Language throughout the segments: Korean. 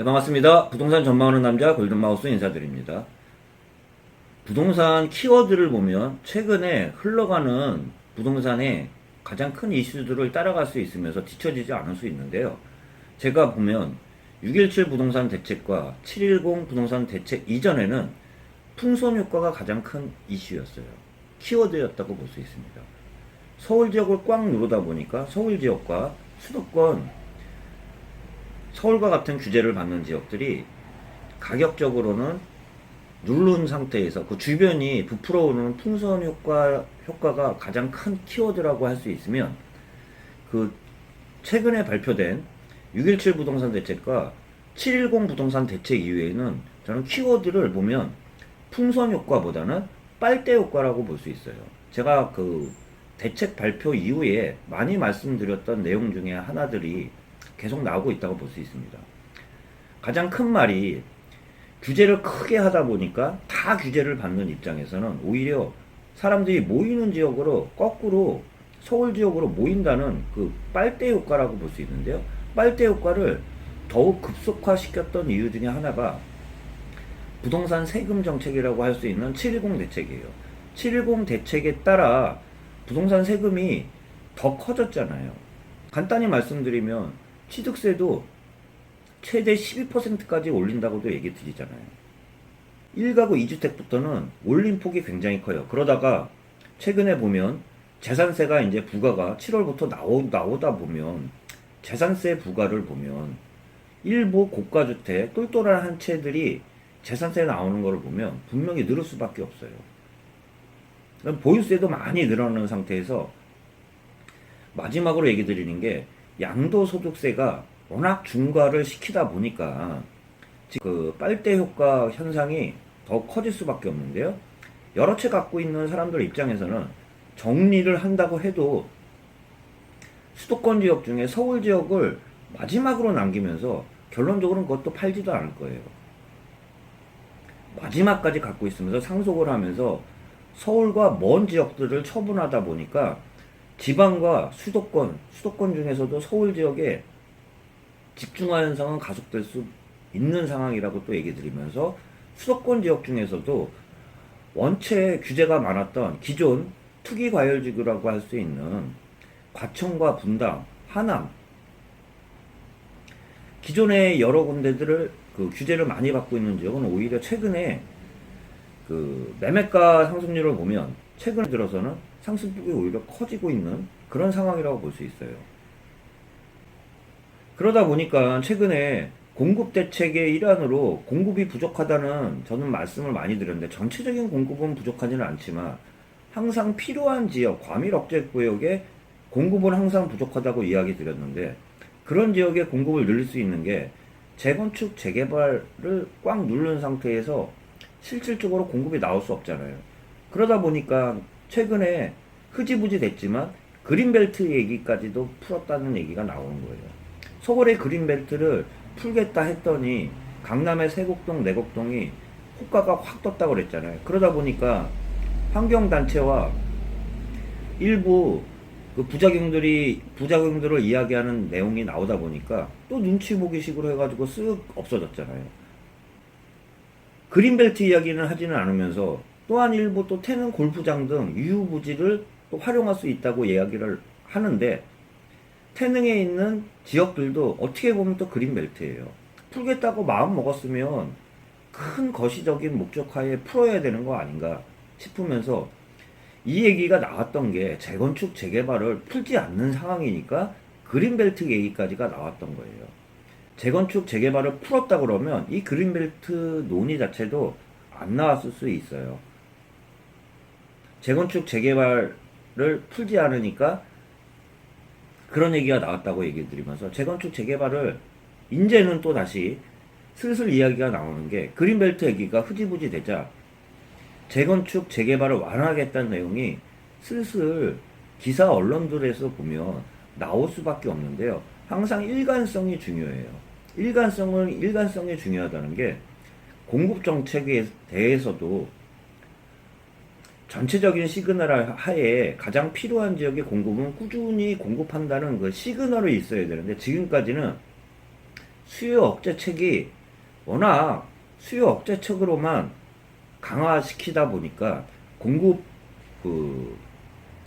반갑습니다. 부동산 전망하는 남자 골든마우스 인사드립니다. 부동산 키워드를 보면 최근에 흘러가는 부동산의 가장 큰 이슈들을 따라갈 수 있으면서 뒤처지지 않을 수 있는데요. 제가 보면 617 부동산 대책과 710 부동산 대책 이전에는 풍선 효과가 가장 큰 이슈였어요. 키워드였다고 볼 수 있습니다. 서울 지역을 꽉 누르다 보니까 서울 지역과 수도권, 서울과 같은 규제를 받는 지역들이 가격적으로는 누른 상태에서 그 주변이 부풀어 오르는 풍선 효과가 가장 큰 키워드라고 할 수 있으면, 그 최근에 발표된 617 부동산 대책과 710 부동산 대책 이후에는 저는 키워드를 보면 풍선 효과보다는 빨대 효과라고 볼 수 있어요. 제가 그 대책 발표 이후에 많이 말씀드렸던 내용 중에 하나들이 계속 나오고 있다고 볼 수 있습니다. 가장 큰 말이, 규제를 크게 하다 보니까 다 규제를 받는 입장에서는 오히려 사람들이 모이는 지역으로 거꾸로 서울 지역으로 모인다는 그 빨대 효과라고 볼 수 있는데요. 빨대 효과를 더욱 급속화시켰던 이유 중에 하나가 부동산 세금 정책이라고 할 수 있는 710 대책이에요. 710 대책에 따라 부동산 세금이 더 커졌잖아요. 간단히 말씀드리면 취득세도 최대 12%까지 올린다고도 얘기 드리잖아요. 1가구 2주택부터는 올린 폭이 굉장히 커요. 그러다가 최근에 보면 재산세가 이제 부과가 7월부터 나오다 보면 재산세 부과를 보면 일부 고가주택 똘똘한 한 채들이 재산세 나오는 것을 보면 분명히 늘을 수밖에 없어요. 보유세도 많이 늘어나는 상태에서 마지막으로 얘기 드리는 게, 양도소득세가 워낙 중과를 시키다 보니까 그 빨대 효과 현상이 더 커질 수밖에 없는데요. 여러 채 갖고 있는 사람들 입장에서는 정리를 한다고 해도 수도권 지역 중에 서울 지역을 마지막으로 남기면서 결론적으로는 그것도 팔지도 않을 거예요. 마지막까지 갖고 있으면서 상속을 하면서 서울과 먼 지역들을 처분하다 보니까 지방과 수도권 중에서도 서울 지역에 집중화 현상은 가속될 수 있는 상황이라고 또 얘기 드리면서, 수도권 지역 중에서도 원체 규제가 많았던 기존 투기 과열지구라고 할 수 있는 과천과 분당, 하남, 기존의 여러 군데들을 그 규제를 많이 받고 있는 지역은 오히려 최근에 그 매매가 상승률을 보면 최근에 들어서는 상승폭이 오히려 커지고 있는 그런 상황이라고 볼 수 있어요. 그러다 보니까 최근에 공급 대책의 일환으로 공급이 부족하다는 저는 말씀을 많이 드렸는데, 전체적인 공급은 부족하지는 않지만 항상 필요한 지역, 과밀 억제 구역에 공급은 항상 부족하다고 이야기 드렸는데, 그런 지역에 공급을 늘릴 수 있는 게 재건축, 재개발을 꽉 누른 상태에서 실질적으로 공급이 나올 수 없잖아요. 그러다 보니까 최근에 흐지부지 됐지만 그린벨트 얘기까지도 풀었다는 얘기가 나오는 거예요. 서울의 그린벨트를 풀겠다 했더니 강남의 세곡동, 내곡동이 호가가 확 떴다고 그랬잖아요. 그러다 보니까 환경단체와 일부 그 부작용들을 이야기하는 내용이 나오다 보니까 또 눈치 보기 식으로 해가지고 쓱 없어졌잖아요. 그린벨트 이야기는 하지는 않으면서 또한 일부 또 태릉 골프장 등 유휴부지를 또 활용할 수 있다고 이야기를 하는데, 태릉에 있는 지역들도 어떻게 보면 또 그린벨트예요. 풀겠다고 마음 먹었으면 큰 거시적인 목적하에 풀어야 되는 거 아닌가 싶으면서, 이 얘기가 나왔던 게 재건축 재개발을 풀지 않는 상황이니까 그린벨트 얘기까지가 나왔던 거예요. 재건축 재개발을 풀었다 그러면 이 그린벨트 논의 자체도 안 나왔을 수 있어요. 재건축 재개발을 풀지 않으니까 그런 얘기가 나왔다고 얘기 드리면서, 재건축 재개발을 이제는 또 다시 슬슬 이야기가 나오는 게, 그린벨트 얘기가 흐지부지 되자 재건축 재개발을 완화하겠다는 내용이 슬슬 기사 언론들에서 보면 나올 수밖에 없는데요. 항상 일관성이 중요해요. 일관성이 중요하다는 게, 공급 정책에 대해서도 전체적인 시그널 하에 가장 필요한 지역의 공급은 꾸준히 공급한다는 그 시그널이 있어야 되는데, 지금까지는 수요 억제책이 워낙 수요 억제책으로만 강화시키다 보니까 공급 그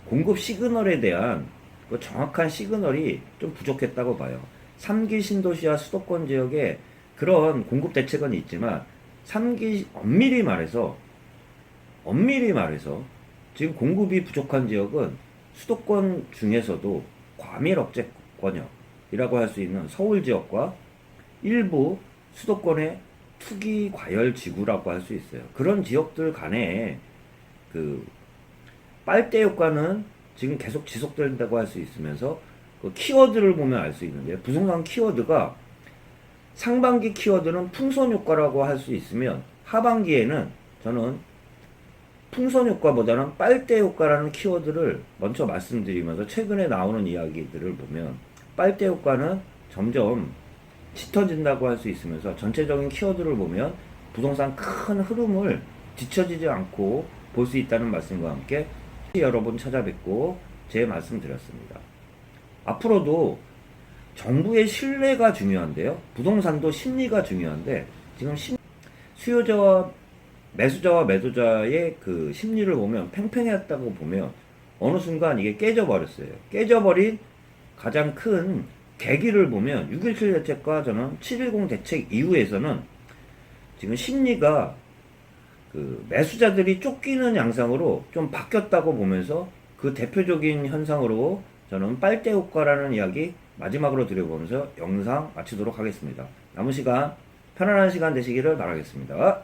공급 시그널에 대한 그 정확한 시그널이 좀 부족했다고 봐요. 3기 신도시와 수도권 지역에 그런 공급 대책은 있지만 3기 엄밀히 말해서 지금 공급이 부족한 지역은 수도권 중에서도 과밀 억제권역이라고 할 수 있는 서울 지역과 일부 수도권의 투기 과열 지구라고 할 수 있어요. 그런 지역들 간에 그 빨대 효과는 지금 계속 지속된다고 할 수 있으면서 그 키워드를 보면 알 수 있는데요. 부동산 키워드가 상반기 키워드는 풍선 효과라고 할 수 있으면 하반기에는 저는 풍선 효과보다는 빨대 효과라는 키워드를 먼저 말씀드리면서 최근에 나오는 이야기들을 보면 빨대 효과는 점점 짙어진다고 할 수 있으면서 전체적인 키워드를 보면 부동산 큰 흐름을 뒤처지지 않고 볼 수 있다는 말씀과 함께 여러분 찾아뵙고 제 말씀 드렸습니다. 앞으로도 정부의 신뢰가 중요한데요. 부동산도 심리가 중요한데 지금 수요자와 매수자와 매도자의 그 심리를 보면 팽팽했다고 보면 어느 순간 이게 깨져버렸어요. 깨져버린 가장 큰 계기를 보면 6.17 대책과 저는 7.10 대책 이후에서는 지금 심리가 그 매수자들이 쫓기는 양상으로 좀 바뀌었다고 보면서 그 대표적인 현상으로 저는 빨대 효과라는 이야기 마지막으로 드려보면서 영상 마치도록 하겠습니다. 남은 시간 편안한 시간 되시기를 바라겠습니다.